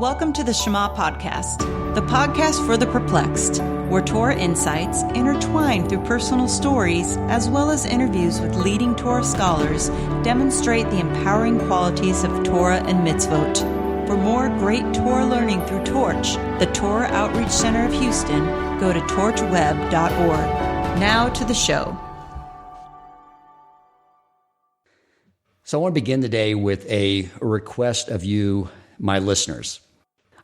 Welcome to the Shema Podcast, the podcast for the perplexed, where Torah insights intertwined through personal stories as well as interviews with leading Torah scholars demonstrate the empowering qualities of Torah and mitzvot. For more great Torah learning through Torch, the Torah Outreach Center of Houston, go to torchweb.org. Now to the show. So I want to begin today with a request of you, my listeners.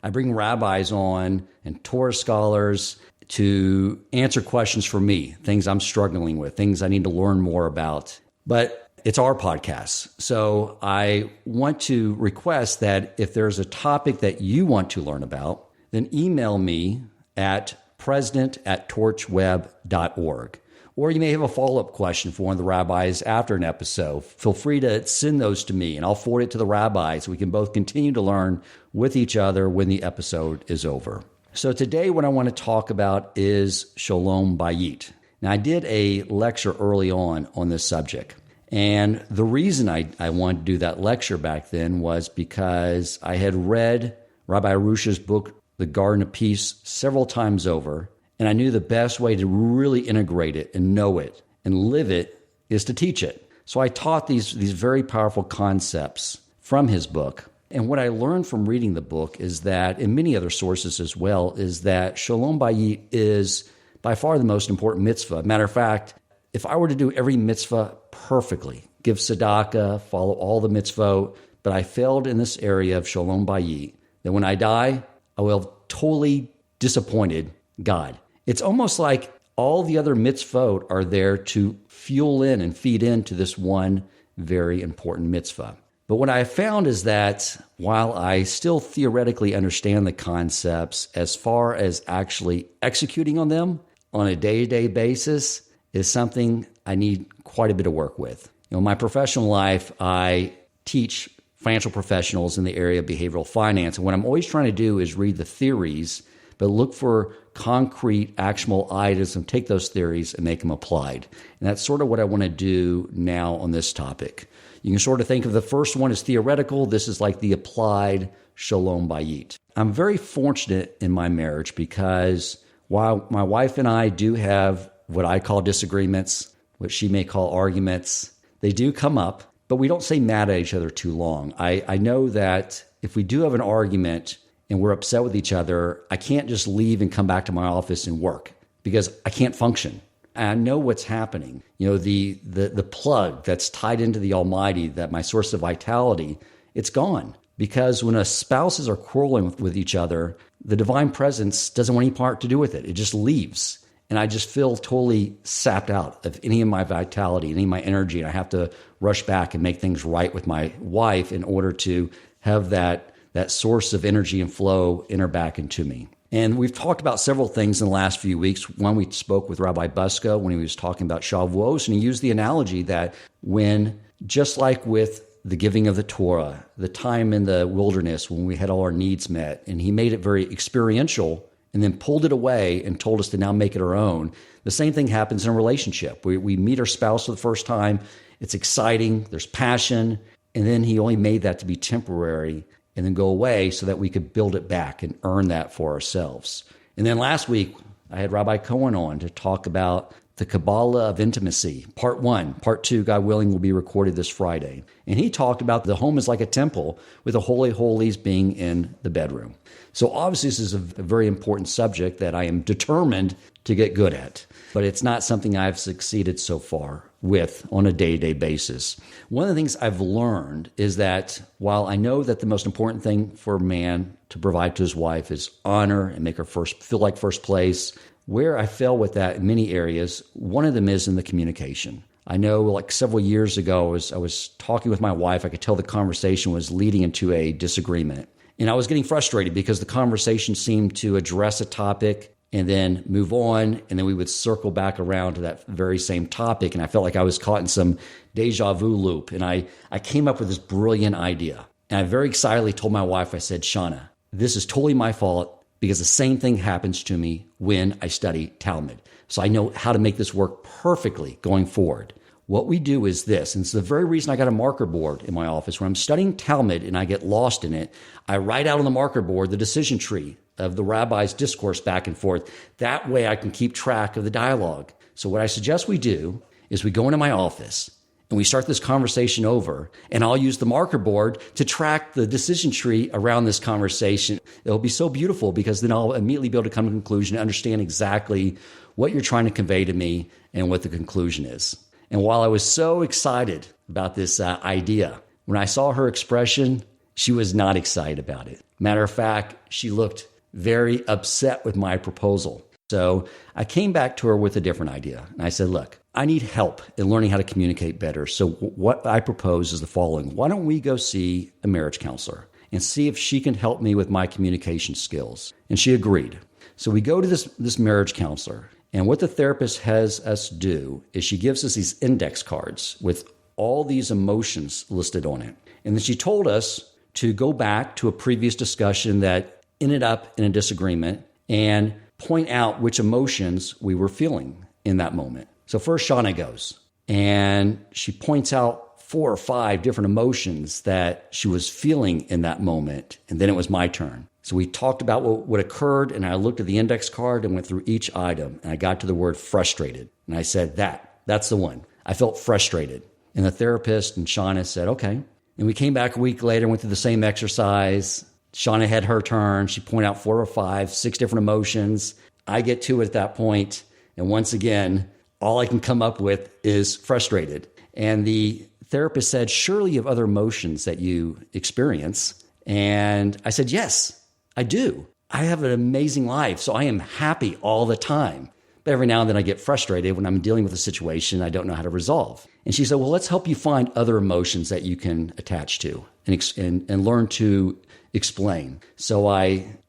I bring rabbis on and Torah scholars to answer questions for me, things I'm struggling with, things I need to learn more about. But it's our podcast. So I want to request that if there's a topic that you want to learn about, then email me at president@torchweb.org. Or you may have a follow-up question for one of the rabbis after an episode. Feel free to send those to me, and I'll forward it to the rabbis so we can both continue to learn with each other when the episode is over. So today what I want to talk about is Shalom Bayit. Now, I did a lecture early on this subject, and the reason I wanted to do that lecture back then was because I had read Rabbi Aryeh's book, The Garden of Peace, several times over, and I knew the best way to really integrate it and know it and live it is to teach it. So I taught these very powerful concepts from his book. And what I learned from reading the book is that, and many other sources as well, is that Shalom Bayit is by far the most important mitzvah. Matter of fact, if I were to do every mitzvah perfectly, give tzedakah, follow all the mitzvot, but I failed in this area of Shalom Bayit, then when I die, I will have totally disappointed God. It's almost like all the other mitzvot are there to fuel in and feed into this one very important mitzvah. But what I found is that while I still theoretically understand the concepts, as far as actually executing on them on a day-to-day basis is something I need quite a bit of work with. In my professional life, I teach financial professionals in the area of behavioral finance. And what I'm always trying to do is read the theories, but look for concrete, actionable items and take those theories and make them applied. And that's sort of what I want to do now on this topic. You can sort of think of the first one as theoretical. This is like the applied Shalom Bayit. I'm very fortunate in my marriage because while my wife and I do have what I call disagreements, what she may call arguments, they do come up, but we don't stay mad at each other too long. I know that if we do have an argument and we're upset with each other, I can't just leave and come back to my office and work because I can't function. And I know what's happening. You know, the plug that's tied into the Almighty, that my source of vitality, it's gone. Because when spouses are quarreling with each other, the divine presence doesn't want any part to do with it. It just leaves. And I just feel totally sapped out of any of my vitality, any of my energy. And I have to rush back and make things right with my wife in order to have that source of energy and flow enter back into me. And we've talked about several things in the last few weeks. One, we spoke with Rabbi Buska when he was talking about Shavuos, and he used the analogy that when, just like with the giving of the Torah, the time in the wilderness when we had all our needs met, and he made it very experiential and then pulled it away and told us to now make it our own. The same thing happens in a relationship. We meet our spouse for the first time. It's exciting. There's passion. And then he only made that to be temporary and then go away so that we could build it back and earn that for ourselves. And then last week, I had Rabbi Cohen on to talk about the Kabbalah of intimacy. Part 1. Part 2, God willing, will be recorded this Friday. And he talked about the home is like a temple with the Holy Holies being in the bedroom. So obviously this is a very important subject that I am determined to get good at. But it's not something I've succeeded so far with on a day-to-day basis. One of the things I've learned is that while I know that the most important thing for a man to provide to his wife is honor and make her feel like first place, where I fail with that in many areas, one of them is in the communication. I know like several years ago, I was talking with my wife. I could tell the conversation was leading into a disagreement. And I was getting frustrated because the conversation seemed to address a topic and then move on, and then we would circle back around to that very same topic. And I felt like I was caught in some deja vu loop. And I came up with this brilliant idea. And I very excitedly told my wife, I said, Shauna, this is totally my fault because the same thing happens to me when I study Talmud. So I know how to make this work perfectly going forward. what we do is this, and it's the very reason I got a marker board in my office. When I'm studying Talmud and I get lost in it, I write out on the marker board the decision tree of the rabbi's discourse back and forth. That way I can keep track of the dialogue. So what I suggest we do is we go into my office and we start this conversation over, and I'll use the marker board to track the decision tree around this conversation. It'll be so beautiful because then I'll immediately be able to come to a conclusion and understand exactly what you're trying to convey to me and what the conclusion is. And while I was so excited about this idea, when I saw her expression, she was not excited about it. Matter of fact, she looked very upset with my proposal. So I came back to her with a different idea. And I said, look, I need help in learning how to communicate better. So what I propose is the following. Why don't we go see a marriage counselor and see if she can help me with my communication skills? And she agreed. So we go to this marriage counselor. And what the therapist has us do is she gives us these index cards with all these emotions listed on it. And then she told us to go back to a previous discussion that ended up in a disagreement and point out which emotions we were feeling in that moment. So first Shauna goes and she points out 4 or 5 different emotions that she was feeling in that moment. And then it was my turn. So we talked about what occurred, and I looked at the index card and went through each item, and I got to the word frustrated. And I said, that's the one. I felt frustrated. And the therapist and Shauna said, okay. And we came back a week later, went through the same exercise. Shauna had her turn. She pointed out 4 or 5, 6 different emotions. I get to it at that point, and once again, all I can come up with is frustrated. And the therapist said, surely you have other emotions that you experience. And I said, yes, I do. I have an amazing life, so I am happy all the time. But every now and then I get frustrated when I'm dealing with a situation I don't know how to resolve. And she said, well, let's help you find other emotions that you can attach to and learn to explain. So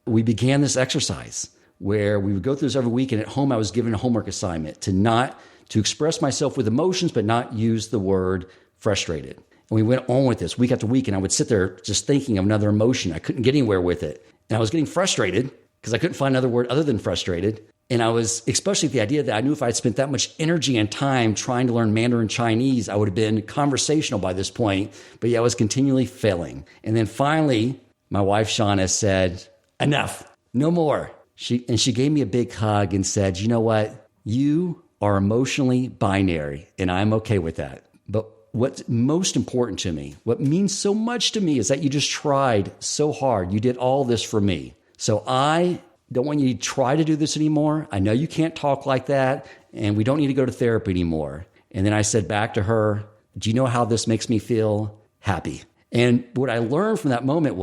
we began this exercise where we would go through this every week, and at home I was given a homework assignment to express myself with emotions, but not use the word frustrated. And we went on with this week after week, and I would sit there just thinking of another emotion. I couldn't get anywhere with it. And I was getting frustrated because I couldn't find another word other than frustrated. And I was, especially the idea that I knew if I had spent that much energy and time trying to learn Mandarin Chinese, I would have been conversational by this point. But yeah, I was continually failing. And then finally, my wife, Shauna, said, enough, no more. She gave me a big hug and said, you know what? You are emotionally binary, and I'm okay with that. But what's most important to me, what means so much to me, is that you just tried so hard. You did all this for me. So I don't want you to try to do this anymore. I know you can't talk like that, and we don't need to go to therapy anymore. And then I said back to her, do you know how this makes me feel? Happy. And what I learned from that moment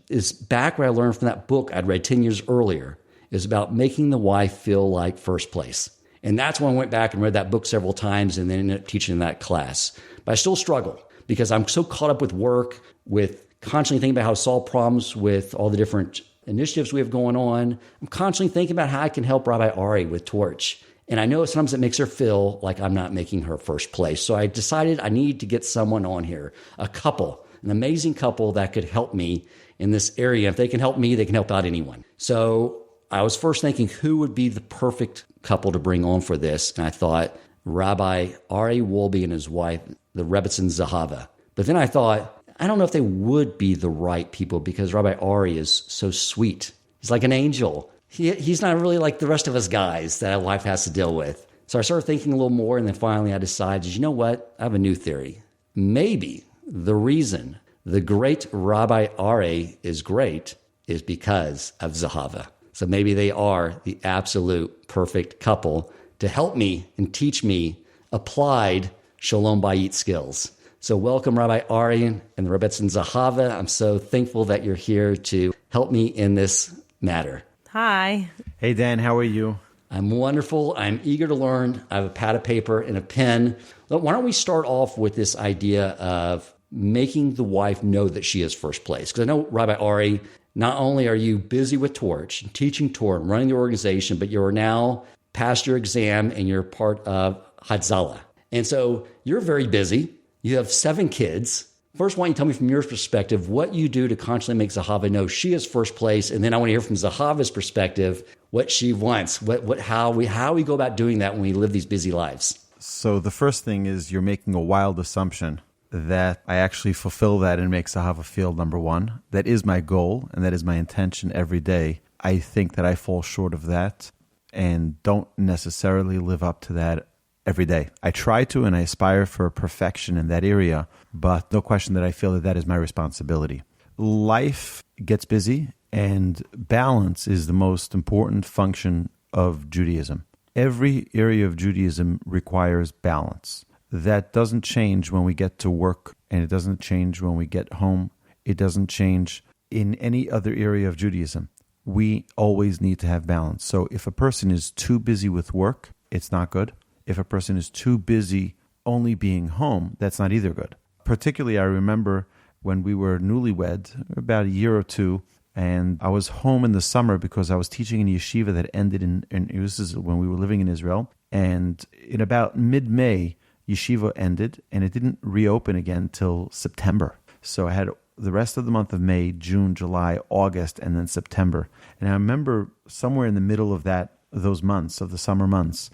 is back where I learned from that book I'd read 10 years earlier, is about making the wife feel like first place. And that's when I went back and read that book several times and then ended up teaching in that class. But I still struggle because I'm so caught up with work, with constantly thinking about how to solve problems with all the different initiatives we have going on. I'm constantly thinking about how I can help Rabbi Aryeh with Torch. And I know sometimes it makes her feel like I'm not making her first place. So I decided I need to get someone on here, a couple, an amazing couple that could help me in this area. If they can help me, they can help out anyone. So I was first thinking who would be the perfect couple to bring on for this. And I thought Rabbi Aryeh Wolbe and his wife, the Rebbetzin Zehava. But then I thought, I don't know if they would be the right people because Rabbi Aryeh is so sweet. He's like an angel. He's not really like the rest of us guys that a wife has to deal with. So I started thinking a little more, and then finally I decided, you know what? I have a new theory. Maybe the reason the great Rabbi Aryeh is great is because of Zehava. So maybe they are the absolute perfect couple to help me and teach me applied Shalom Bayit skills. So welcome, Rabbi Aryeh and the Rebbetzin Zehava. I'm so thankful that you're here to help me in this matter. Hi. Hey, Dan, how are you? I'm wonderful. I'm eager to learn. I have a pad of paper and a pen. Why don't we start off with this idea of making the wife know that she is first place? Because I know, Rabbi Aryeh, not only are you busy with Torch, and teaching Torah, and running the organization, but you're now past your exam and you're part of Hatzalah. And so you're very busy. You have 7 kids. First, why don't you tell me from your perspective what you do to constantly make Zehava know she is first place, and then I want to hear from Zehava's perspective what she wants, how we go about doing that when we live these busy lives. So the first thing is you're making a wild assumption that I actually fulfill that and make Zehava feel number one. That is my goal, and that is my intention every day. I think that I fall short of that and don't necessarily live up to that every day. I try to, and I aspire for perfection in that area, but no question that I feel that that is my responsibility. Life gets busy, and balance is the most important function of Judaism. Every area of Judaism requires balance. That doesn't change when we get to work, and it doesn't change when we get home. It doesn't change in any other area of Judaism. We always need to have balance. So if a person is too busy with work, it's not good. If a person is too busy only being home, that's not either good. Particularly, I remember when we were newlywed, about a year or two, and I was home in the summer because I was teaching in yeshiva that ended this is when we were living in Israel. And in about mid-May, yeshiva ended, and it didn't reopen again till September. So I had the rest of the month of May, June, July, August, and then September. And I remember somewhere in the middle of those months, of the summer months,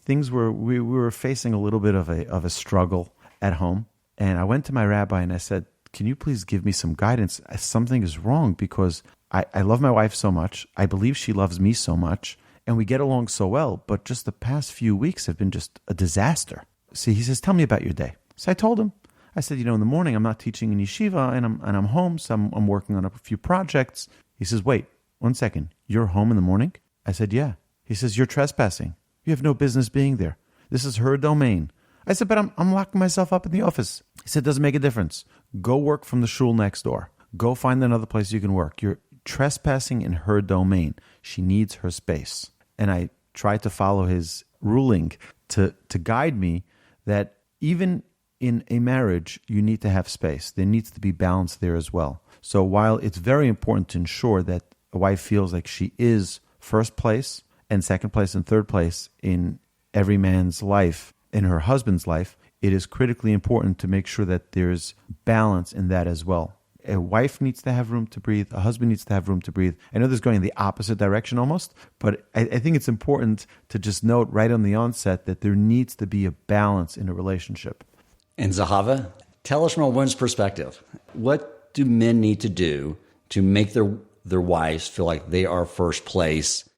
we were facing a little bit of a struggle at home. And I went to my rabbi and I said, can you please give me some guidance? Something is wrong because I love my wife so much. I believe she loves me so much. And we get along so well. But just the past few weeks have been just a disaster. See, he says, tell me about your day. So I told him. I said, in the morning I'm not teaching in yeshiva and I'm home, so I'm working on a few projects. He says, wait, 1 second. You're home in the morning? I said, yeah. He says, you're trespassing. You have no business being there. This is her domain. I said, but I'm locking myself up in the office. He said, doesn't make a difference. Go work from the shul next door. Go find another place you can work. You're trespassing in her domain. She needs her space. And I tried to follow his ruling to guide me that even in a marriage, you need to have space. There needs to be balance there as well. So while it's very important to ensure that a wife feels like she is first place and second place and third place in every man's life, in her husband's life, it is critically important to make sure that there's balance in that as well. A wife needs to have room to breathe. A husband needs to have room to breathe. I know this is going in the opposite direction almost, but I think it's important to just note right on the onset that there needs to be a balance in a relationship. And Zehava, tell us from a woman's perspective, what do men need to do to make their wives feel like they are first place?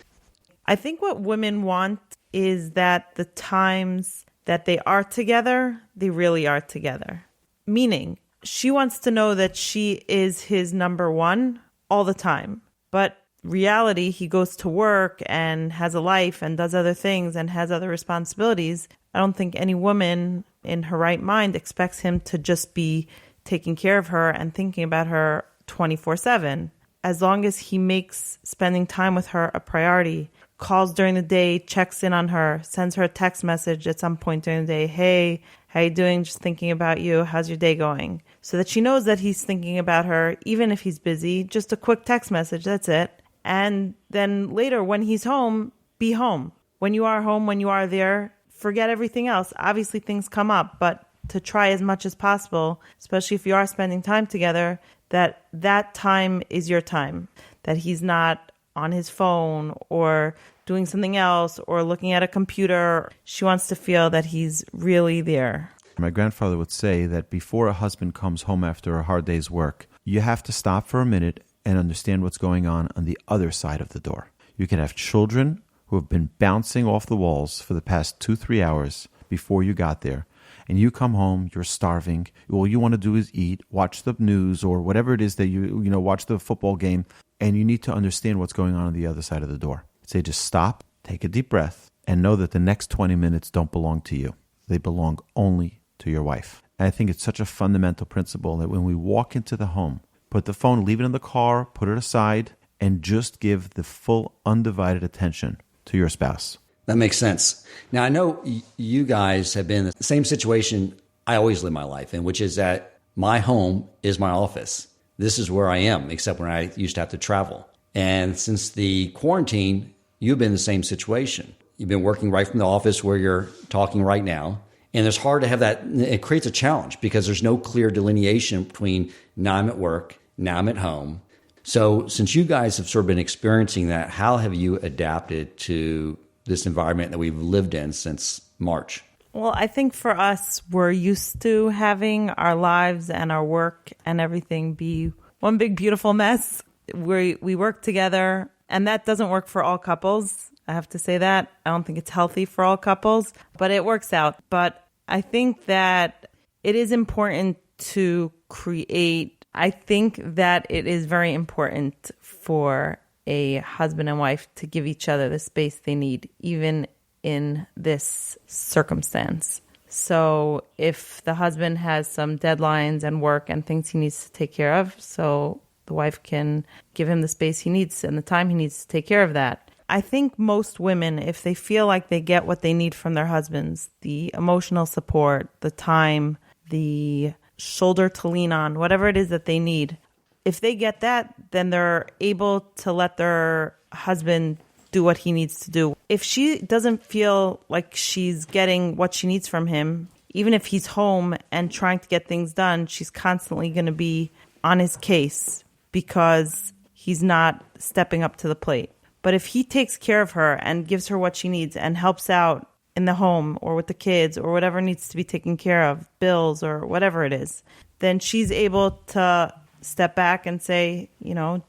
I think what women want is that the times that they are together, they really are together. Meaning, she wants to know that she is his number one all the time. But reality, he goes to work and has a life and does other things and has other responsibilities. I don't think any woman in her right mind expects him to just be taking care of her and thinking about her 24/7. As long as he makes spending time with her a priority, calls during the day, checks in on her, sends her a text message at some point during the day, hey, how you doing? Just thinking about you. How's your day going? So that she knows that he's thinking about her, even if he's busy, just a quick text message, that's it. And then later when he's home, be home. When you are home, when you are there, forget everything else. Obviously things come up, but to try as much as possible, especially if you are spending time together, that time is your time, that he's not on his phone or doing something else or looking at a computer. She wants to feel that he's really there. My grandfather would say that before a husband comes home after a hard day's work, you have to stop for a minute and understand what's going on the other side of the door. You can have children who have been bouncing off the walls for the past 2-3 hours before you got there. And you come home, you're starving. All you want to do is eat, watch the news or whatever it is that you watch the football game. And you need to understand what's going on the other side of the door. Say, just stop, take a deep breath, and know that the next 20 minutes don't belong to you. They belong only to your wife. And I think it's such a fundamental principle that when we walk into the home, put the phone, leave it in the car, put it aside, and just give the full undivided attention to your spouse. That makes sense. Now, I know you guys have been in the same situation I always live my life in, which is that my home is my office. This is where I am, except when I used to have to travel. And since the quarantine, you've been in the same situation. You've been working right from the office where you're talking right now. And it's hard to have that. It creates a challenge because there's no clear delineation between now I'm at work, now I'm at home. So since you guys have sort of been experiencing that, how have you adapted to this environment that we've lived in since March? Well, I think for us, we're used to having our lives and our work and everything be one big, beautiful mess. We work together, and that doesn't work for all couples. I have to say that. I don't think it's healthy for all couples, but it works out. But I think that it is important to create. I think that it is very important for a husband and wife to give each other the space they need, even in this circumstance. So if the husband has some deadlines and work and things he needs to take care of, so the wife can give him the space he needs and the time he needs to take care of that. I think most women, if they feel like they get what they need from their husbands, the emotional support, the time, the shoulder to lean on, whatever it is that they need, if they get that, then they're able to let their husband do what he needs to do. If she doesn't feel like she's getting what she needs from him, even if he's home and trying to get things done, she's constantly going to be on his case because he's not stepping up to the plate. But if he takes care of her and gives her what she needs and helps out in the home or with the kids or whatever needs to be taken care of, bills or whatever it is, then she's able to step back and say,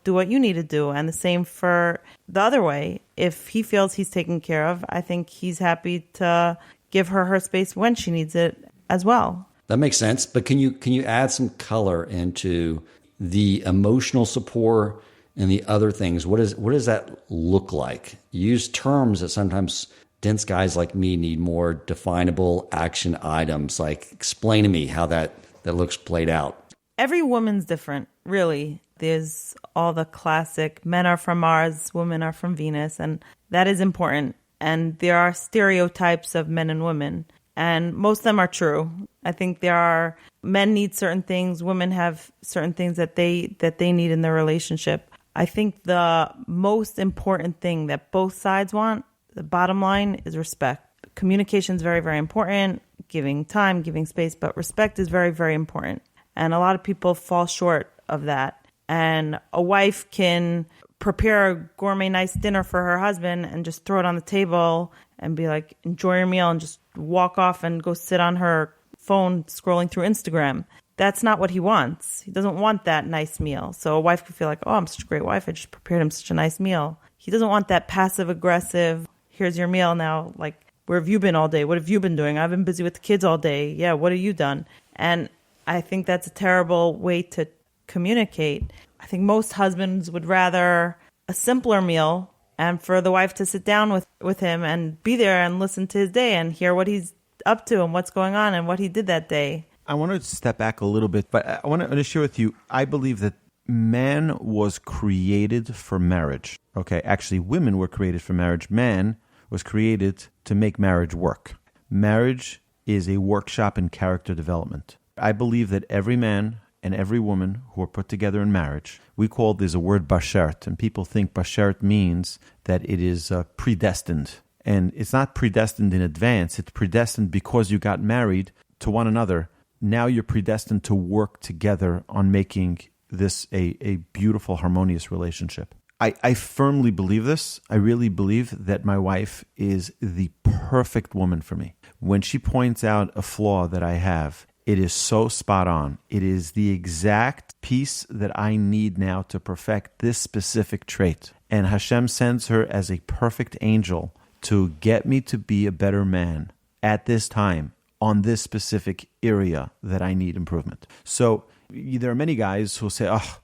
do what you need to do. And the same for the other way. If he feels he's taken care of, I think he's happy to give her space when she needs it as well. That makes sense. But can you add some color into the emotional support and the other things? What does that look like? You use terms that sometimes dense guys like me need more definable action items. Like, explain to me how that looks played out. Every woman's different, really. There's all the classic men are from Mars, women are from Venus, and that is important. And there are stereotypes of men and women, and most of them are true. I think there are men need certain things, women have certain things that they need in their relationship. I think the most important thing that both sides want, the bottom line, is respect. Communication is very, very important, giving time, giving space, but respect is very, very important. And a lot of people fall short of that. And a wife can prepare a gourmet nice dinner for her husband and just throw it on the table and be like, enjoy your meal, and just walk off and go sit on her phone scrolling through Instagram. That's not what he wants. He doesn't want that nice meal. So a wife could feel like, oh, I'm such a great wife. I just prepared him such a nice meal. He doesn't want that passive aggressive, here's your meal now. Like, where have you been all day? What have you been doing? I've been busy with the kids all day. Yeah, what have you done? And I think that's a terrible way to communicate. I think most husbands would rather a simpler meal and for the wife to sit down with him and be there and listen to his day and hear what he's up to and what's going on and what he did that day. I want to step back a little bit, but I want to share with you, I believe that man was created for marriage. Okay, actually, women were created for marriage. Man was created to make marriage work. Marriage is a workshop in character development. I believe that every man and every woman who are put together in marriage, we call this a word bashert, and people think bashert means that it is predestined. And it's not predestined in advance. It's predestined because you got married to one another. Now you're predestined to work together on making this a beautiful, harmonious relationship. I firmly believe this. I really believe that my wife is the perfect woman for me. When she points out a flaw that I have, it is so spot on. It is the exact piece that I need now to perfect this specific trait. And Hashem sends her as a perfect angel to get me to be a better man at this time on this specific area that I need improvement. So there are many guys who say, oh,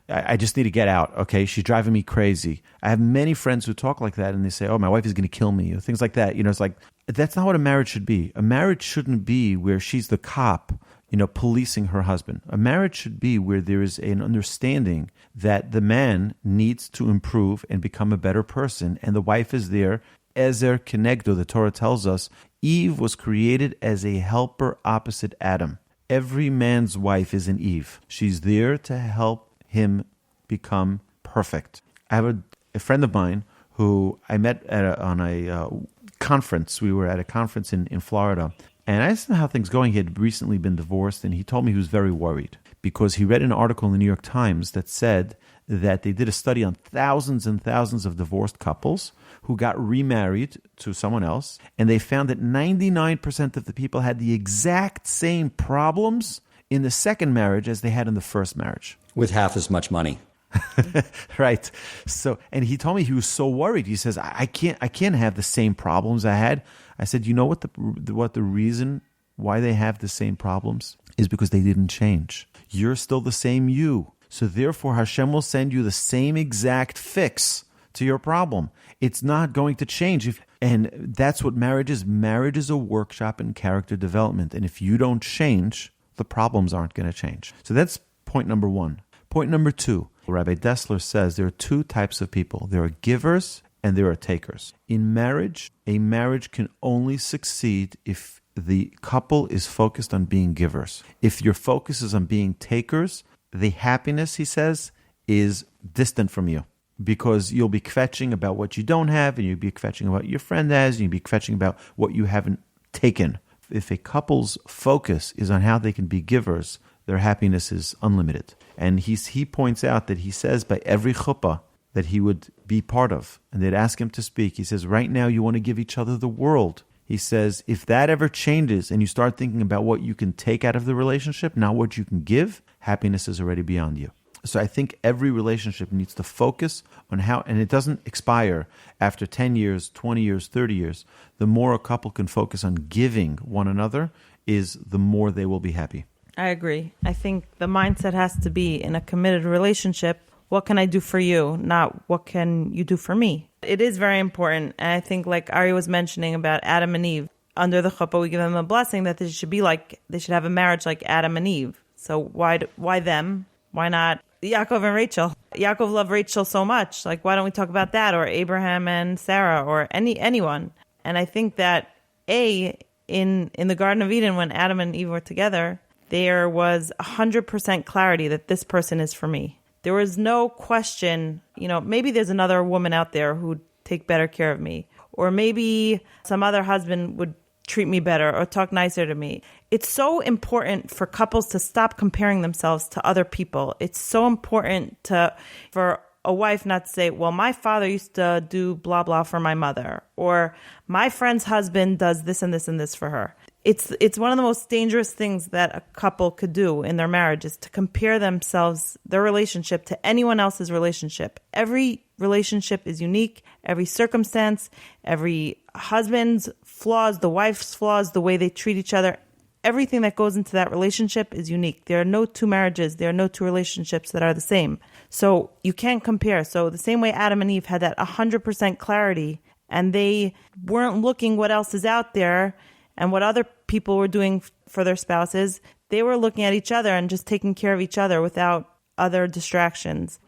I just need to get out, okay? She's driving me crazy. I have many friends who talk like that, and they say, oh, my wife is going to kill me, or things like that. It's like, that's not what a marriage should be. A marriage shouldn't be where she's the cop, policing her husband. A marriage should be where there is an understanding that the man needs to improve and become a better person, and the wife is there. Ezer Kenegdo, the Torah tells us, Eve was created as a helper opposite Adam. Every man's wife is an Eve. She's there to help him become perfect. I have a friend of mine who I met on a conference. We were at a conference in Florida, and I asked him how things going. He had recently been divorced, and he told me he was very worried because he read an article in the New York Times that said that they did a study on thousands and thousands of divorced couples who got remarried to someone else, and they found that 99% of the people had the exact same problems in the second marriage as they had in the first marriage. With half as much money. Right. So, and he told me he was so worried. He says, I can't have the same problems I had. I said, you know what the reason why they have the same problems is because they didn't change. You're still the same you. So therefore, Hashem will send you the same exact fix to your problem. It's not going to change. And that's what marriage is. Marriage is a workshop in character development. And if you don't change, the problems aren't going to change. So that's point number one. Point number two, Rabbi Dessler says there are two types of people. There are givers and there are takers. In marriage, a marriage can only succeed if the couple is focused on being givers. If your focus is on being takers, the happiness, he says, is distant from you, because you'll be kvetching about what you don't have, and you'll be kvetching about what your friend has, and you'll be kvetching about what you haven't taken. If a couple's focus is on how they can be givers, their happiness is unlimited. And he points out that he says by every chuppah that he would be part of, and they'd ask him to speak, he says, right now you want to give each other the world. He says, if that ever changes and you start thinking about what you can take out of the relationship, not what you can give, happiness is already beyond you. So I think every relationship needs to focus on how, and it doesn't expire after 10 years, 20 years, 30 years. The more a couple can focus on giving one another, is the more they will be happy. I agree. I think the mindset has to be, in a committed relationship, what can I do for you, not what can you do for me. It is very important. And I think, like Aryeh was mentioning about Adam and Eve, under the chuppah, we give them a blessing that they should have a marriage like Adam and Eve. So why them? Why not Yaakov and Rachel? Yaakov loved Rachel so much. Like, why don't we talk about that? Or Abraham and Sarah, or anyone. And I think that in the Garden of Eden, when Adam and Eve were together, there was 100% clarity that this person is for me. There was no question, maybe there's another woman out there who'd take better care of me. Or maybe some other husband would treat me better or talk nicer to me. It's so important for couples to stop comparing themselves to other people. It's so important for a wife not to say, well, my father used to do blah, blah for my mother, or my friend's husband does this and this and this for her. It's one of the most dangerous things that a couple could do in their marriage, is to compare their relationship to anyone else's relationship. Every relationship is unique. Every circumstance, every husband's flaws, the wife's flaws, the way they treat each other, everything that goes into that relationship is unique. There are no two marriages. There are no two relationships that are the same. So you can't compare. So the same way Adam and Eve had that 100% clarity, and they weren't looking what else is out there and what other people were doing for their spouses, they were looking at each other and just taking care of each other without other distractions.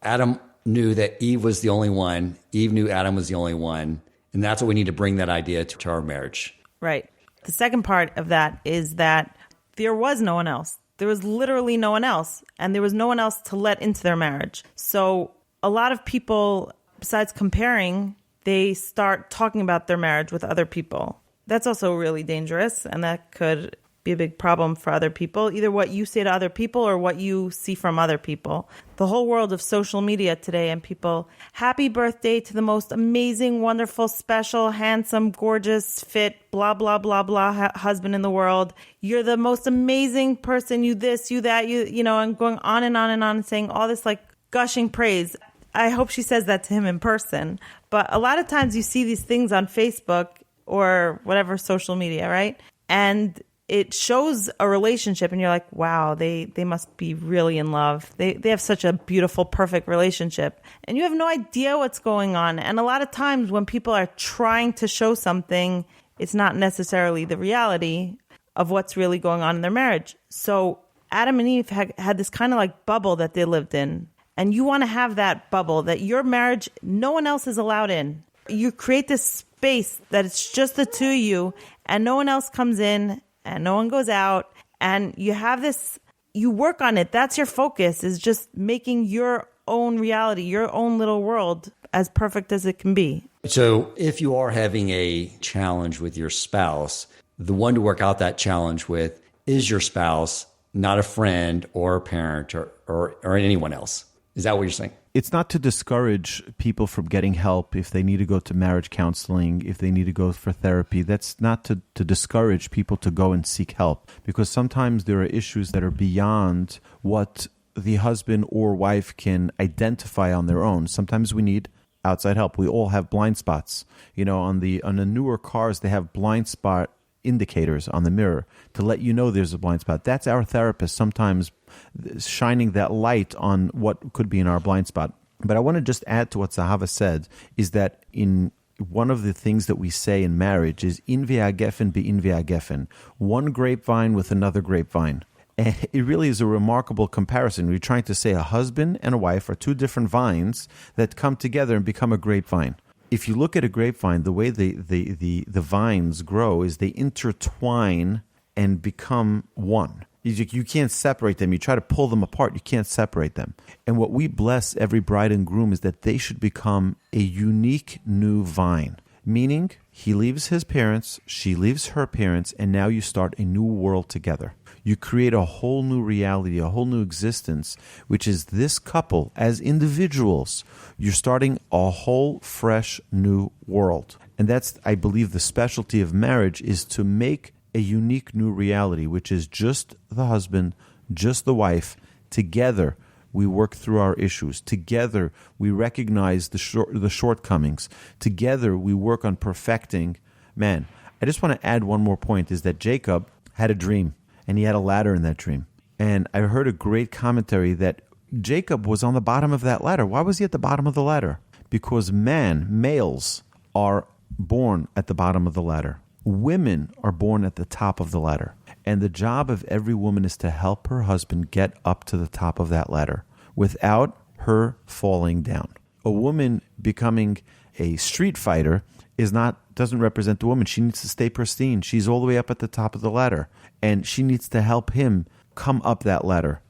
Adam knew that Eve was the only one. Eve knew Adam was the only one. And that's what we need to bring that idea to our marriage. Right. The second part of that is that there was no one else. There was literally no one else. And there was no one else to let into their marriage. So a lot of people, besides comparing, they start talking about their marriage with other people. That's also really dangerous, and that could be a big problem for other people, either what you say to other people or what you see from other people. The whole world of social media today, and people, happy birthday to the most amazing, wonderful, special, handsome, gorgeous, fit, blah, blah, blah, blah, husband in the world. You're the most amazing person, you this, you that, and going on and on and on, and saying all this like gushing praise. I hope she says that to him in person. But a lot of times you see these things on Facebook or whatever social media, right? And it shows a relationship and you're like, wow, they must be really in love. They have such a beautiful, perfect relationship. And you have no idea what's going on. And a lot of times when people are trying to show something, it's not necessarily the reality of what's really going on in their marriage. So Adam and Eve had this kind of like bubble that they lived in. And you want to have that bubble, that your marriage, no one else is allowed in. You create this space that it's just the two of you, and no one else comes in and no one goes out, and you have this, you work on it. That's your focus, is just making your own reality, your own little world as perfect as it can be. So if you are having a challenge with your spouse, the one to work out that challenge with is your spouse, not a friend or a parent or anyone else. Is that what you're saying? It's not to discourage people from getting help if they need to go to marriage counseling, if they need to go for therapy. That's not to discourage people to go and seek help, because sometimes there are issues that are beyond what the husband or wife can identify on their own. Sometimes we need outside help. We all have blind spots. On the newer cars, they have blind spot indicators on the mirror to let you know there's a blind spot. That's our therapist sometimes shining that light on what could be in our blind spot. But I want to just add to what Zehava said, is that in one of the things that we say in marriage is in v'agefen be'in v'agefen, one grapevine with another grapevine. And it really is a remarkable comparison. We're trying to say a husband and a wife are two different vines that come together and become a grapevine. If you look at a grapevine, the way the vines grow is they intertwine and become one. You can't separate them. You try to pull them apart. You can't separate them. And what we bless every bride and groom is that they should become a unique new vine. Meaning, he leaves his parents, she leaves her parents, and now you start a new world together. You create a whole new reality, a whole new existence, which is this couple as individuals. You're starting a whole fresh new world. And that's, I believe, the specialty of marriage is to make a unique new reality, which is just the husband, just the wife. Together, we work through our issues. Together, we recognize the shortcomings. Together, we work on perfecting man. I just want to add one more point, is that Jacob had a dream. And he had a ladder in that dream. And I heard a great commentary that Jacob was on the bottom of that ladder. Why was he at the bottom of the ladder? Because males are born at the bottom of the ladder. Women are born at the top of the ladder. And the job of every woman is to help her husband get up to the top of that ladder without her falling down. A woman becoming a street fighter doesn't represent the woman. She needs to stay pristine. She's all the way up at the top of the ladder. And she needs to help him come up that ladder.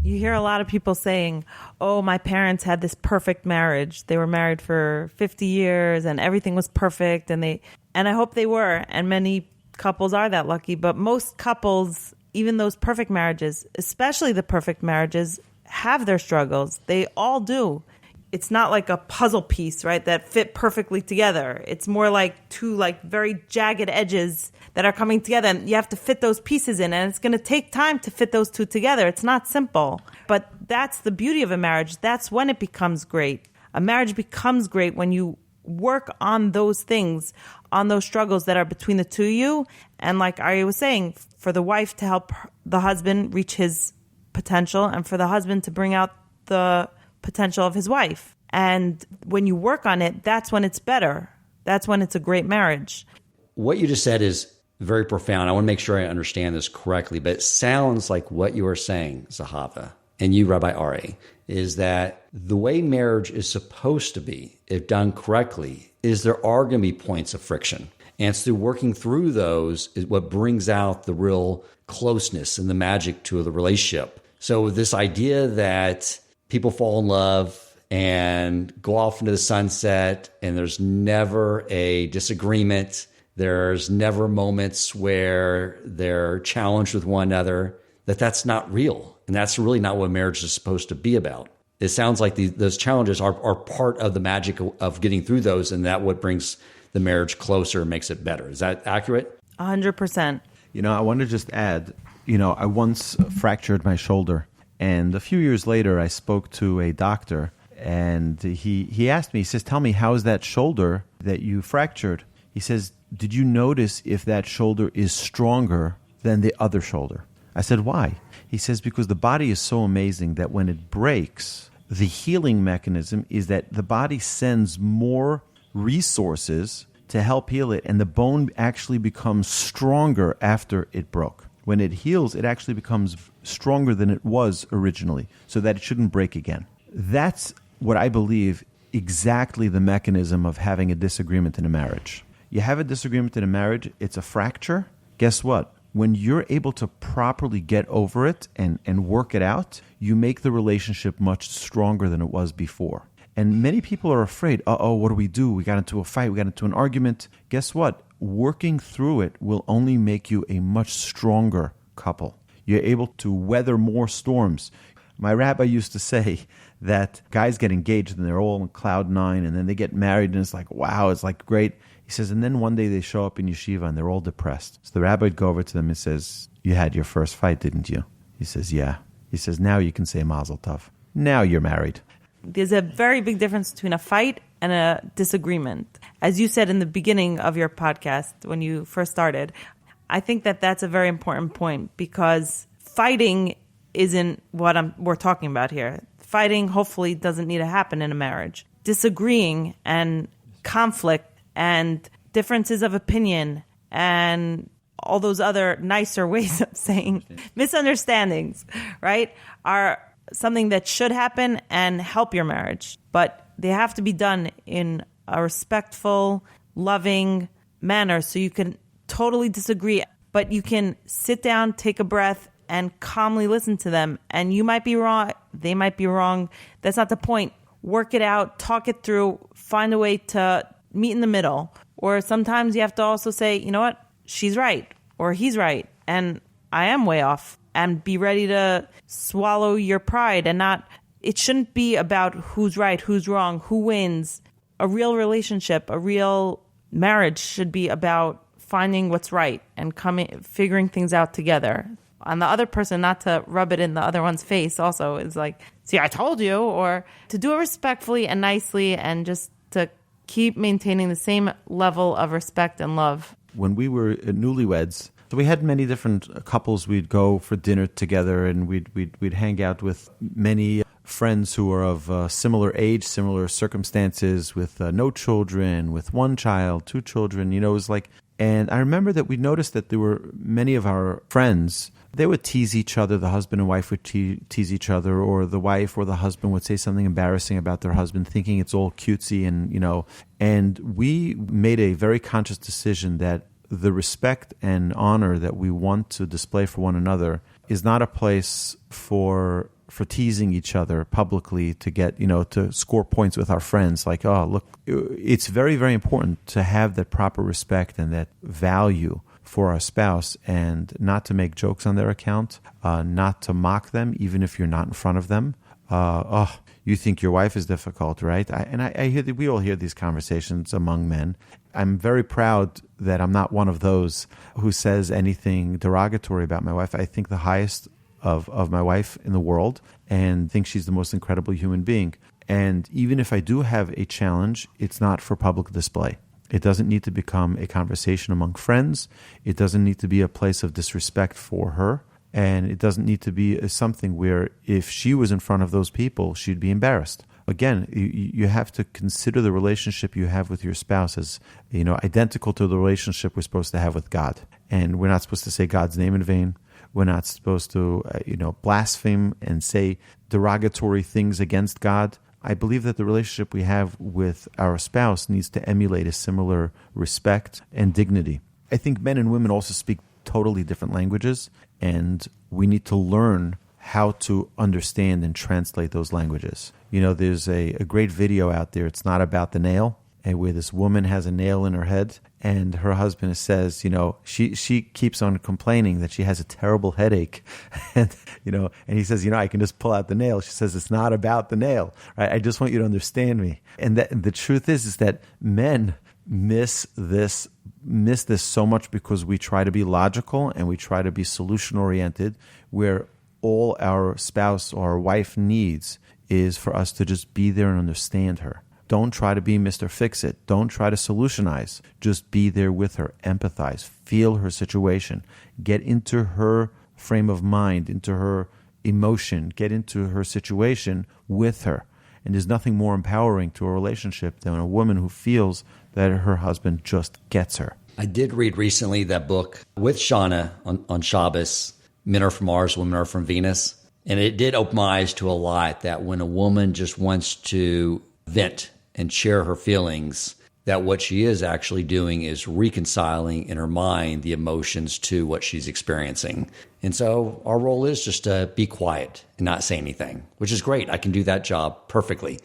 You hear a lot of people saying, oh, my parents had this perfect marriage. They were married for 50 years and everything was perfect. And I hope they were. And many couples are that lucky. But most couples, even those perfect marriages, especially the perfect marriages, have their struggles. They all do. It's not like a puzzle piece, right, that fit perfectly together. It's more like two very jagged edges that are coming together, and you have to fit those pieces in, and it's going to take time to fit those two together. It's not simple, but that's the beauty of a marriage. That's when it becomes great. A marriage becomes great when you work on those things, on those struggles that are between the two of you, and like Aryeh was saying, for the wife to help the husband reach his potential, and for the husband to bring out the potential of his wife. And when you work on it, that's when it's better. That's when it's a great marriage. What you just said is very profound. I want to make sure I understand this correctly, but it sounds like what you are saying, Zehava, and you, Rabbi Aryeh, is that the way marriage is supposed to be, if done correctly, is there are going to be points of friction. And it's through working through those is what brings out the real closeness and the magic to the relationship. So this idea that people fall in love and go off into the sunset, and there's never a disagreement. There's never moments where they're challenged with one another, that's not real. And that's really not what marriage is supposed to be about. It sounds like those challenges are part of the magic of getting through those, and that what brings the marriage closer and makes it better. Is that accurate? 100%. I want to just add, I once fractured my shoulder. And a few years later, I spoke to a doctor, and he asked me, he says, tell me, how is that shoulder that you fractured? He says, did you notice if that shoulder is stronger than the other shoulder? I said, why? He says, because the body is so amazing that when it breaks, the healing mechanism is that the body sends more resources to help heal it, and the bone actually becomes stronger after it broke. When it heals, it actually becomes stronger than it was originally, so that it shouldn't break again. That's what I believe exactly the mechanism of having a disagreement in a marriage. You have a disagreement in a marriage, it's a fracture. Guess what? When you're able to properly get over it and work it out, you make the relationship much stronger than it was before. And many people are afraid, what do? We got into a fight, we got into an argument. Guess what? Working through it will only make you a much stronger couple. You're able to weather more storms. My rabbi used to say that guys get engaged and they're all on cloud nine, and then they get married and it's like, wow, it's like great. He says, and then one day they show up in yeshiva and they're all depressed. So the rabbi would go over to them and says, you had your first fight, didn't you? He says, yeah. He says, now you can say mazel tov. Now you're married. There's a very big difference between a fight and a disagreement. As you said in the beginning of your podcast, when you first started, I think that that's a very important point, because fighting isn't what we're talking about here. Fighting hopefully doesn't need to happen in a marriage. Disagreeing and conflict and differences of opinion and all those other nicer ways of saying misunderstandings, right, are something that should happen and help your marriage. But they have to be done in a respectful, loving manner, so you can totally disagree, but you can sit down, take a breath, and calmly listen to them. And you might be wrong, they might be wrong. That's not the point. Work it out, talk it through, find a way to meet in the middle. Or sometimes you have to also say, you know what, she's right or he's right, and I am way off. And be ready to swallow your pride and not, it shouldn't be about who's right, who's wrong, who wins. A real relationship, a real marriage should be about finding what's right and figuring things out together. And the other person, not to rub it in the other one's face also, is like, see, I told you, or to do it respectfully and nicely, and just to keep maintaining the same level of respect and love. When we were newlyweds, so we had many different couples. We'd go for dinner together, and we'd hang out with many friends who are of similar age, similar circumstances, with no children, with one child, two children. You know, it was like, and I remember that we noticed that there were many of our friends, they would tease each other. The husband and wife would tease each other, or the wife or the husband would say something embarrassing about their husband, thinking it's all cutesy, and you know. And we made a very conscious decision that the respect and honor that we want to display for one another is not a place for teasing each other publicly to get, you know, to score points with our friends. Like, oh, look, it's very, very important to have that proper respect and that value for our spouse, and not to make jokes on their account, not to mock them, even if you're not in front of them. You think your wife is difficult, right? I hear that we all hear these conversations among men. I'm very proud that I'm not one of those who says anything derogatory about my wife. I think the highest of my wife in the world, and think she's the most incredible human being. And even if I do have a challenge, it's not for public display. It doesn't need to become a conversation among friends. It doesn't need to be a place of disrespect for her. And it doesn't need to be something where if she was in front of those people, she'd be embarrassed. Again, you have to consider the relationship you have with your spouse as, you know, identical to the relationship we're supposed to have with God. And we're not supposed to say God's name in vain. We're not supposed to, blaspheme and say derogatory things against God. I believe that the relationship we have with our spouse needs to emulate a similar respect and dignity. I think men and women also speak totally different languages, and we need to learn how to understand and translate those languages. You know, there's a great video out there, It's Not About the Nail, and where this woman has a nail in her head, and her husband says, she keeps on complaining that she has a terrible headache, and he says, I can just pull out the nail. She says, it's not about the nail, right? I just want you to understand me. And the truth is that men miss this so much because we try to be logical and we try to be solution oriented, where all our spouse or our wife needs is for us to just be there and understand her. Don't try to be Mr. Fix-It. Don't try to solutionize. Just be there with her. Empathize. Feel her situation. Get into her frame of mind, into her emotion. Get into her situation with her. And there's nothing more empowering to a relationship than a woman who feels that her husband just gets her. I did read recently that book with Shauna on Shabbos, Men Are From Mars, Women Are From Venus. And it did open my eyes to a lot that when a woman just wants to vent and share her feelings, that what she is actually doing is reconciling in her mind the emotions to what she's experiencing. And so our role is just to be quiet and not say anything, which is great. I can do that job perfectly.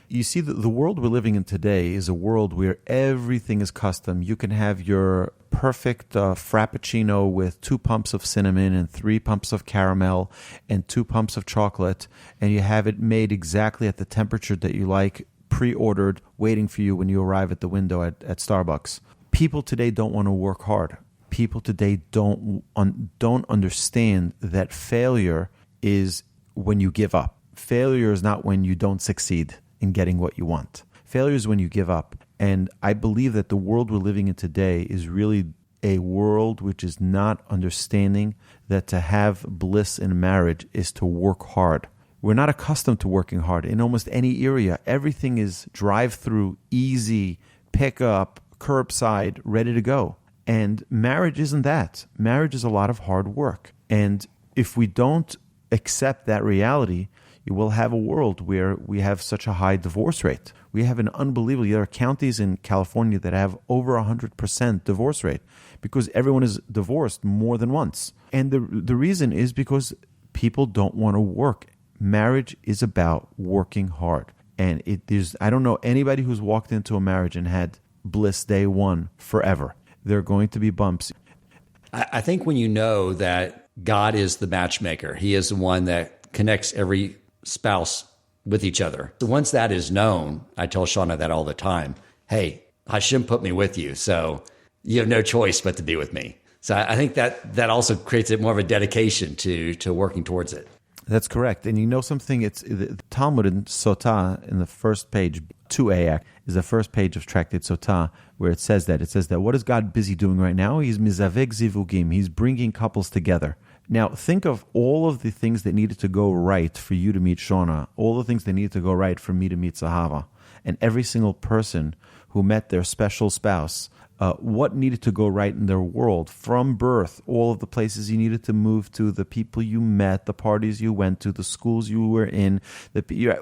You see, the world we're living in today is a world where everything is custom. You can have your perfect frappuccino with 2 pumps of cinnamon and 3 pumps of caramel and 2 pumps of chocolate, and you have it made exactly at the temperature that you like, pre-ordered, waiting for you when you arrive at the window at Starbucks. People today don't want to work hard. People today don't understand that failure is when you give up. Failure is not when you don't succeed in getting what you want. Failure is when you give up. And I believe that the world we're living in today is really a world which is not understanding that to have bliss in marriage is to work hard. We're not accustomed to working hard in almost any area. Everything is drive-through, easy, pick up, curbside, ready to go. And marriage isn't that. Marriage is a lot of hard work. And if we don't accept that reality, you will have a world where we have such a high divorce rate. We have an unbelievable, there are counties in California that have over 100% divorce rate because everyone is divorced more than once. And the reason is because people don't want to work. Marriage is about working hard. And I don't know anybody who's walked into a marriage and had bliss day one forever. There are going to be bumps. I think when you know that God is the matchmaker, He is the one that connects every spouse with each other. Once that is known, I tell Shauna that all the time. Hey, Hashem put me with you, so you have no choice but to be with me. So I think that also creates more of a dedication to working towards it. That's correct. And you know something? It's the Talmud in Sotah, in the first page, 2a is the first page of Tractate Sotah, where it says that. It says that what is God busy doing right now? He's mizaveg zivugim. He's bringing couples together. Now, think of all of the things that needed to go right for you to meet Shauna, all the things that needed to go right for me to meet Zehava, and every single person who met their special spouse, what needed to go right in their world from birth, all of the places you needed to move to, the people you met, the parties you went to, the schools you were in,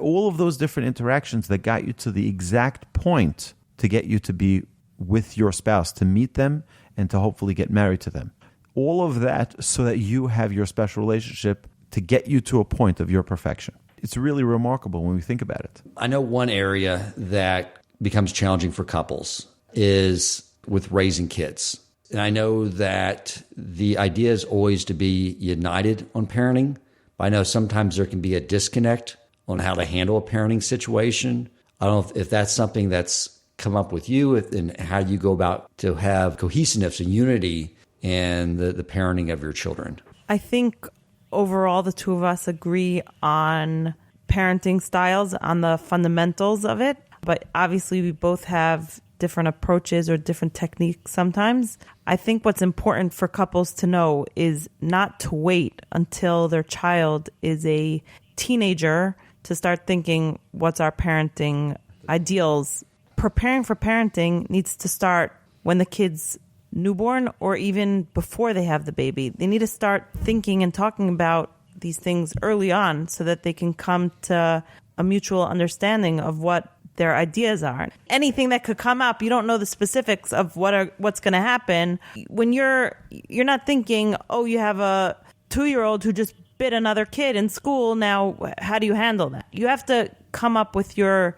all of those different interactions that got you to the exact point to get you to be with your spouse, to meet them and to hopefully get married to them. All of that so that you have your special relationship to get you to a point of your perfection. It's really remarkable when we think about it. I know one area that becomes challenging for couples is with raising kids. And I know that the idea is always to be united on parenting, but I know sometimes there can be a disconnect on how to handle a parenting situation. I don't know if that's something that's come up with you and how you go about to have cohesiveness and unity in the parenting of your children. I think overall the two of us agree on parenting styles, on the fundamentals of it, but obviously we both have different approaches or different techniques sometimes. I think what's important for couples to know is not to wait until their child is a teenager to start thinking, what's our parenting ideals? Preparing for parenting needs to start when the kid's newborn or even before they have the baby. They need to start thinking and talking about these things early on so that they can come to a mutual understanding of what their ideas are. Anything that could come up, you don't know the specifics of what's going to happen. When you're not thinking, oh, you have a 2-year-old who just bit another kid in school. Now, how do you handle that? You have to come up with your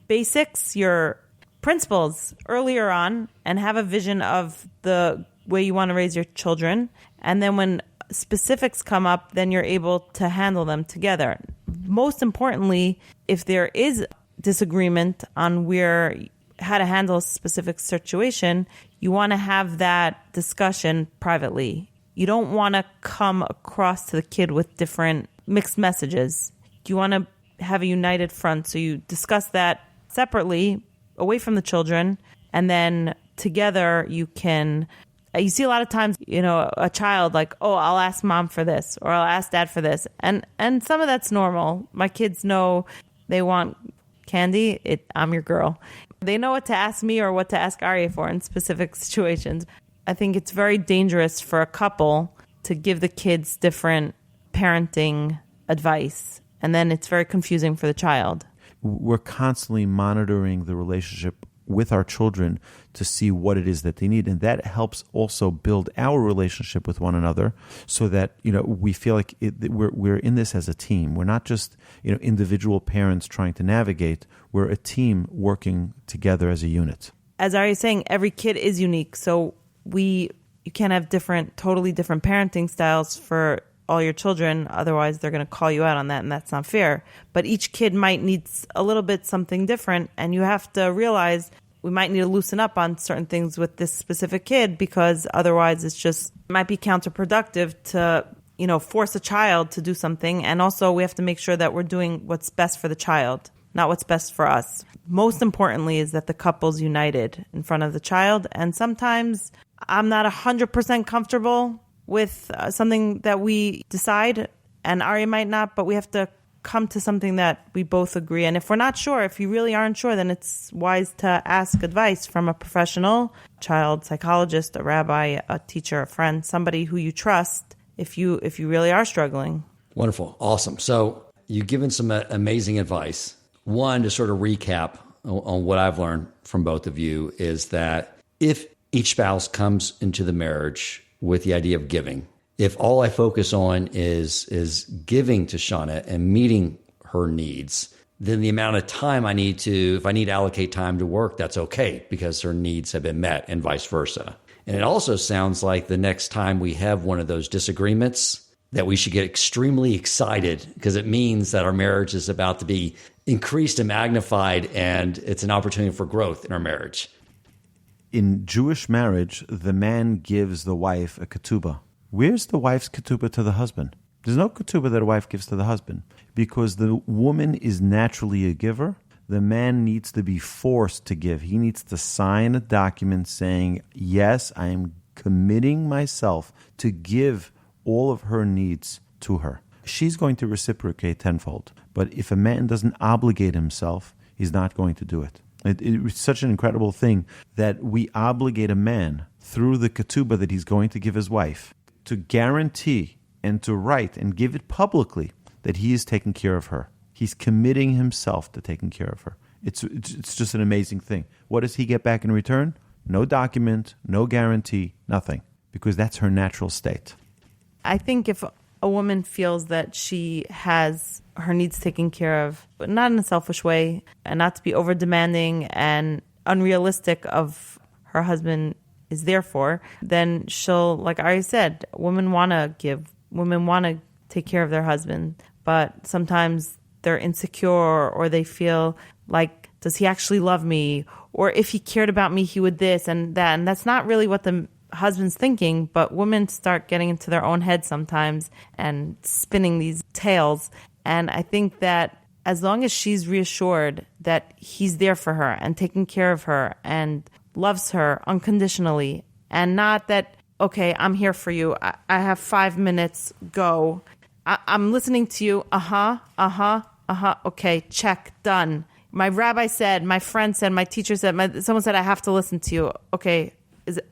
basics, your principles earlier on and have a vision of the way you want to raise your children. And then when specifics come up, then you're able to handle them together. Most importantly, if there is disagreement on how to handle a specific situation, you want to have that discussion privately. You don't want to come across to the kid with different mixed messages. You want to have a united front. So you discuss that separately, away from the children, and then together you see a lot of times, a child like, oh, I'll ask mom for this, or I'll ask dad for this. And some of that's normal. My kids know they want candy. I'm your girl. They know what to ask me or what to ask Aryeh for in specific situations. I think it's very dangerous for a couple to give the kids different parenting advice. And then it's very confusing for the child. We're constantly monitoring the relationship with our children to see what it is that they need. And that helps also build our relationship with one another so that, we feel like we're in this as a team. We're not just, individual parents trying to navigate. We're a team working together as a unit. As Aryeh is saying, every kid is unique. So you can't have totally different parenting styles for all your children. Otherwise, they're going to call you out on that, and that's not fair. But each kid might need a little bit something different, and you have to realize we might need to loosen up on certain things with this specific kid, because otherwise it might be counterproductive to, force a child to do something. And also we have to make sure that we're doing what's best for the child, not what's best for us. Most importantly is that the couple's united in front of the child. And sometimes I'm not 100% comfortable with something that we decide, and Aryeh might not, but we have to come to something that we both agree. And if we're not sure, if you really aren't sure, then it's wise to ask advice from a professional, child psychologist, a rabbi, a teacher, a friend, somebody who you trust if you really are struggling. Wonderful. Awesome. So you've given some amazing advice. One, to sort of recap on what I've learned from both of you, is that if each spouse comes into the marriage with the idea of giving, if all I focus on is giving to Shauna and meeting her needs, then the amount of time if I need to allocate time to work, that's okay, because her needs have been met, and vice versa. And it also sounds like the next time we have one of those disagreements, that we should get extremely excited, because it means that our marriage is about to be increased and magnified, and it's an opportunity for growth in our marriage. In Jewish marriage, the man gives the wife a ketubah. Where's the wife's ketubah to the husband? There's no ketubah that a wife gives to the husband, because the woman is naturally a giver. The man needs to be forced to give. He needs to sign a document saying, yes, I am committing myself to give all of her needs to her. She's going to reciprocate tenfold. But if a man doesn't obligate himself, he's not going to do it. It's such an incredible thing that we obligate a man through the ketubah that he's going to give his wife to guarantee and to write and give it publicly that he is taking care of her. He's committing himself to taking care of her. It's just an amazing thing. What does he get back in return? No document, no guarantee, nothing, because that's her natural state. I think if a woman feels that she has her needs taken care of, but not in a selfish way, and not to be over demanding and unrealistic of her husband is there for, then she'll, like Aryeh said, women want to give, women want to take care of their husband, but sometimes they're insecure, or they feel like, does he actually love me? Or if he cared about me, he would this and that. And that's not really what the husband's thinking, but women start getting into their own head sometimes and spinning these tales. And I think that as long as she's reassured that he's there for her and taking care of her and loves her unconditionally, and not that, okay, I'm here for you, I have 5 minutes, go. I'm listening to you, okay, check, done. My rabbi said, my friend said, my teacher said, someone said I have to listen to you. Okay,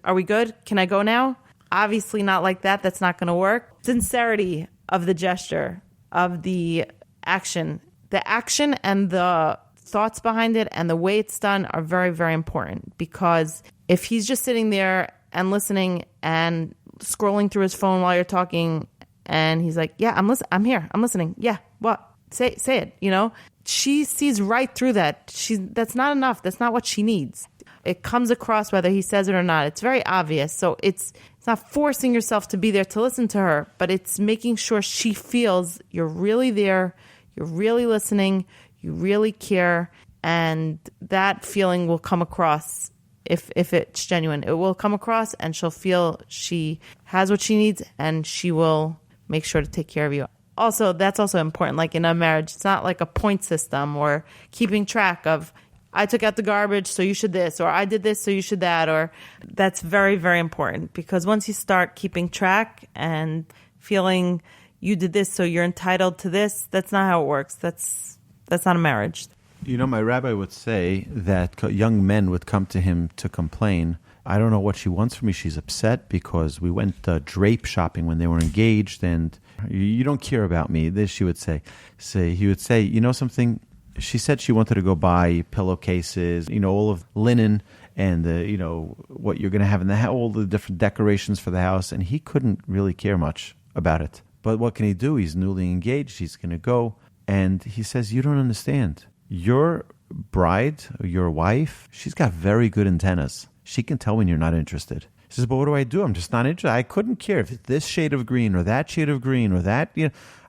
are we good? Can I go now? Obviously not like that. That's not going to work. Sincerity of the gesture, of the action and the thoughts behind it and the way it's done are very, very important, because if he's just sitting there and listening and scrolling through his phone while you're talking and he's like, yeah, I'm here. I'm listening. Yeah. What? Say it, She sees right through that. That's not enough. That's not what she needs. It comes across whether he says it or not. It's very obvious. So it's not forcing yourself to be there to listen to her, but it's making sure she feels you're really there, you're really listening, you really care, and that feeling will come across if it's genuine. It will come across, and she'll feel she has what she needs, and she will make sure to take care of you. Also, that's also important. Like in a marriage, it's not like a point system or keeping track of, I took out the garbage, so you should this, or I did this, so you should that, or that's very, very important, because once you start keeping track and feeling you did this, so you're entitled to this, that's not how it works. That's not a marriage. My rabbi would say that young men would come to him to complain, I don't know what she wants from me. She's upset because we went drape shopping when they were engaged, and you don't care about me. This, she would say. He would say, something? She said she wanted to go buy pillowcases, all of linen, and what you're going to have in the house, all the different decorations for the house, and he couldn't really care much about it. But what can he do? He's newly engaged. He's going to go, and he says, you don't understand. Your bride, your wife, she's got very good antennas. She can tell when you're not interested. She says, but what do I do? I'm just not interested. I couldn't care if it's this shade of green or that shade of green or that,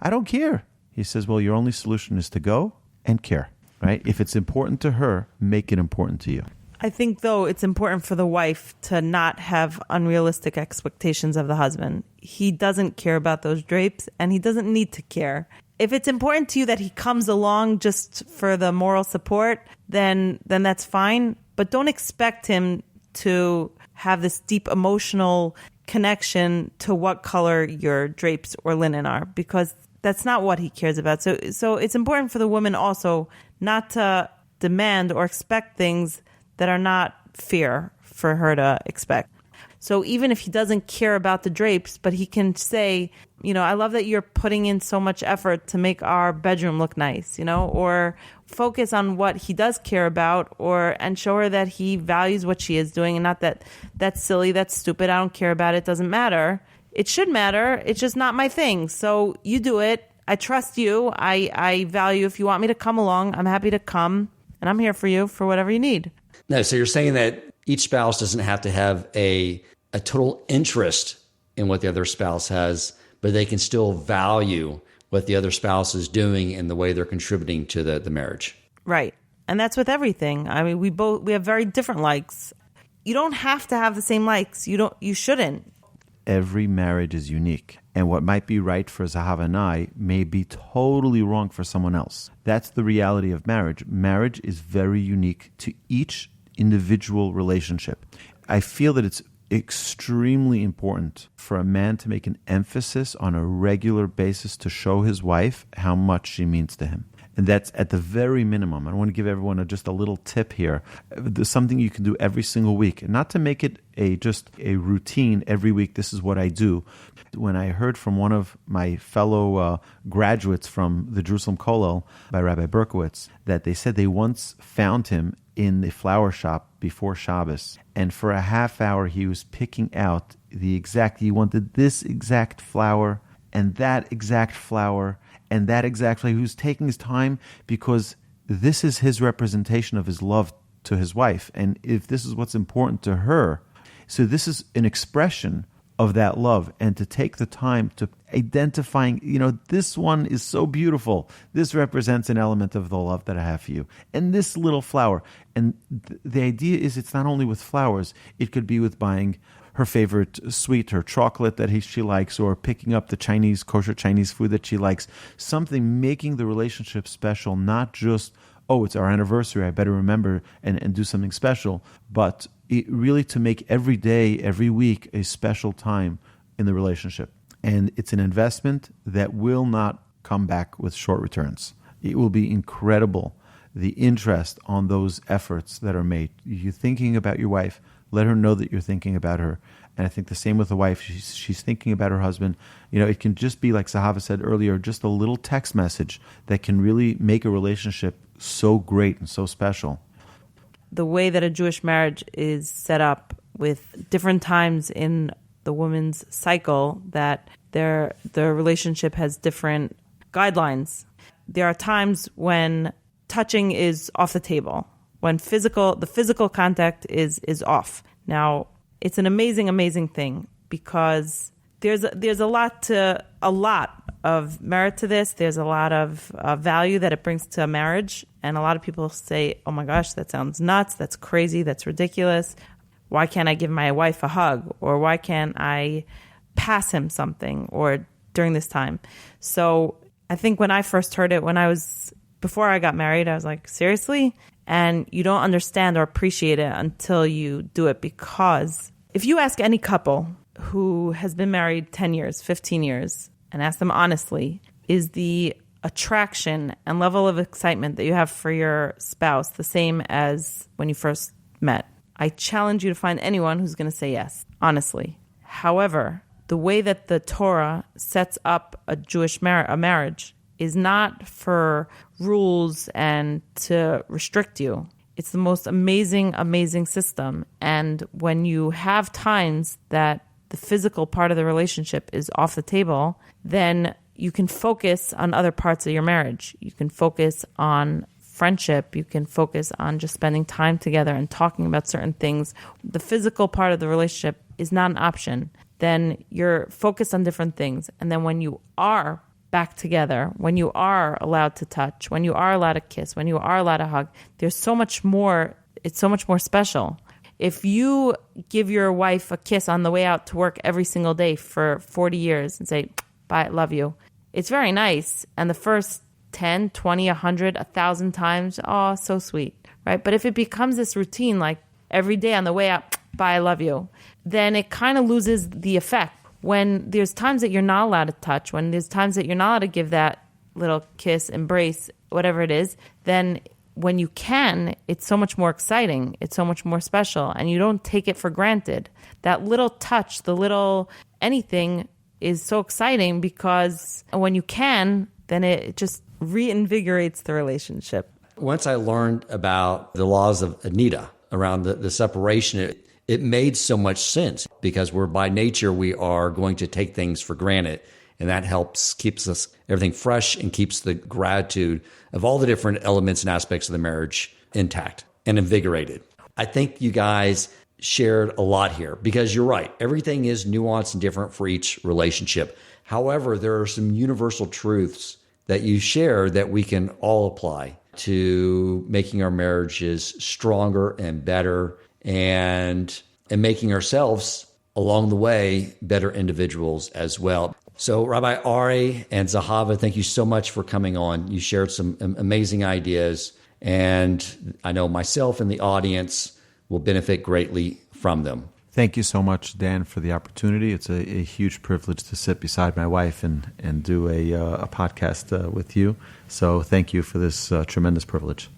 I don't care. He says, well, your only solution is to go and care, right? If it's important to her, make it important to you. I think, though, it's important for the wife to not have unrealistic expectations of the husband. He doesn't care about those drapes, and he doesn't need to care. If it's important to you that he comes along just for the moral support, then that's fine. But don't expect him to have this deep emotional connection to what color your drapes or linen are, because that's not what he cares about. So it's important for the woman also not to demand or expect things that are not fair for her to expect. So even if he doesn't care about the drapes, but he can say, I love that you're putting in so much effort to make our bedroom look nice, or focus on what he does care about, and show her that he values what she is doing, and not that that's silly, that's stupid, I don't care about it, doesn't matter. It should matter. It's just not my thing. So you do it. I trust you. I value, if you want me to come along, I'm happy to come, and I'm here for you for whatever you need. No, so you're saying that each spouse doesn't have to have a total interest in what the other spouse has, but they can still value what the other spouse is doing and the way they're contributing to the marriage. Right. And that's with everything. I mean, we have very different likes. You don't have to have the same likes. You shouldn't. Every marriage is unique. And what might be right for Zehava and I may be totally wrong for someone else. That's the reality of marriage. Marriage is very unique to each individual relationship. I feel that it's extremely important for a man to make an emphasis on a regular basis to show his wife how much she means to him. And that's at the very minimum. I want to give everyone just a little tip here. There's something you can do every single week. And not to make it just a routine every week, this is what I do. When I heard from one of my fellow graduates from the Jerusalem Kollel by Rabbi Berkowitz, that they said they once found him in the flower shop before Shabbos. And for a half hour, he was picking out he wanted this exact flower and that exact flower and that exact flower. He was taking his time because this is his representation of his love to his wife. And if this is what's important to her, so this is an expression of that love, and to take the time to identifying, this one is so beautiful. This represents an element of the love that I have for you. And this little flower. And the idea is it's not only with flowers. It could be with buying her favorite sweet or chocolate that she likes, or picking up the kosher Chinese food that she likes. Something making the relationship special, not just, it's our anniversary, I better remember and do something special, but really to make every day, every week, a special time in the relationship. And it's an investment that will not come back with short returns. It will be incredible, the interest on those efforts that are made. You're thinking about your wife, let her know that you're thinking about her. And I think the same with the wife. She's thinking about her husband. It can just be, like Zehava said earlier, just a little text message that can really make a relationship so great and so special. The way that a Jewish marriage is set up, with different times in the woman's cycle, that the relationship has different guidelines. There are times when touching is off the table, when the physical contact is off. Now, it's an amazing, amazing thing, because there's a lot of merit to this. There's a lot of value that it brings to a marriage. And a lot of people say, oh my gosh, that sounds nuts. That's crazy. That's ridiculous. Why can't I give my wife a hug? Or why can't I pass him something? Or during this time. So I think when I first heard it, before I got married, I was like, seriously? And you don't understand or appreciate it until you do it. Because if you ask any couple who has been married 10 years, 15 years, and ask them honestly, is the attraction and level of excitement that you have for your spouse the same as when you first met? I challenge you to find anyone who's going to say yes, honestly. However, the way that the Torah sets up a Jewish marriage is not for rules and to restrict you. It's the most amazing, amazing system. And when you have times that the physical part of the relationship is off the table, then you can focus on other parts of your marriage. You can focus on friendship, you can focus on just spending time together and talking about certain things. The physical part of the relationship is not an option. Then you're focused on different things. And then when you are back together, when you are allowed to touch, when you are allowed to kiss, when you are allowed to hug, there's so much more. It's so much more special. If you give your wife a kiss on the way out to work every single day for 40 years and say, bye, love you, it's very nice. And the first 10, 20, 100, 1,000 times, oh, so sweet, right? But if it becomes this routine, like every day on the way out, bye, I love you, then it kind of loses the effect. When there's times that you're not allowed to touch, when there's times that you're not allowed to give that little kiss, embrace, whatever it is, then when you can, it's so much more exciting. It's so much more special, and you don't take it for granted. That little touch, the little anything is so exciting because when you can, then it just reinvigorates the relationship. Once I learned about the laws of Anita around the separation, it made so much sense because we're by nature, we are going to take things for granted. And that keeps us everything fresh and keeps the gratitude of all the different elements and aspects of the marriage intact and invigorated. I think you guys shared a lot here because you're right. Everything is nuanced and different for each relationship. However, there are some universal truths that you share that we can all apply to making our marriages stronger and better and making ourselves along the way better individuals as well. So Rabbi Aryeh and Zehava, thank you so much for coming on. You shared some amazing ideas, and I know myself and the audience will benefit greatly from them. Thank you so much, Dan, for the opportunity. It's a huge privilege to sit beside my wife and do a podcast with you. So thank you for this tremendous privilege.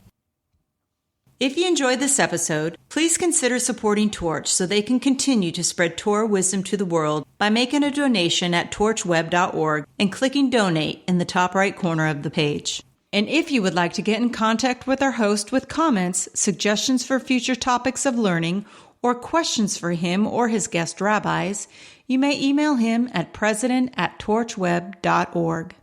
If you enjoyed this episode, please consider supporting Torch so they can continue to spread Torah wisdom to the world by making a donation at torchweb.org and clicking donate in the top right corner of the page. And if you would like to get in contact with our host with comments, suggestions for future topics of learning, or questions for him or his guest rabbis, you may email him at president@torchweb.org.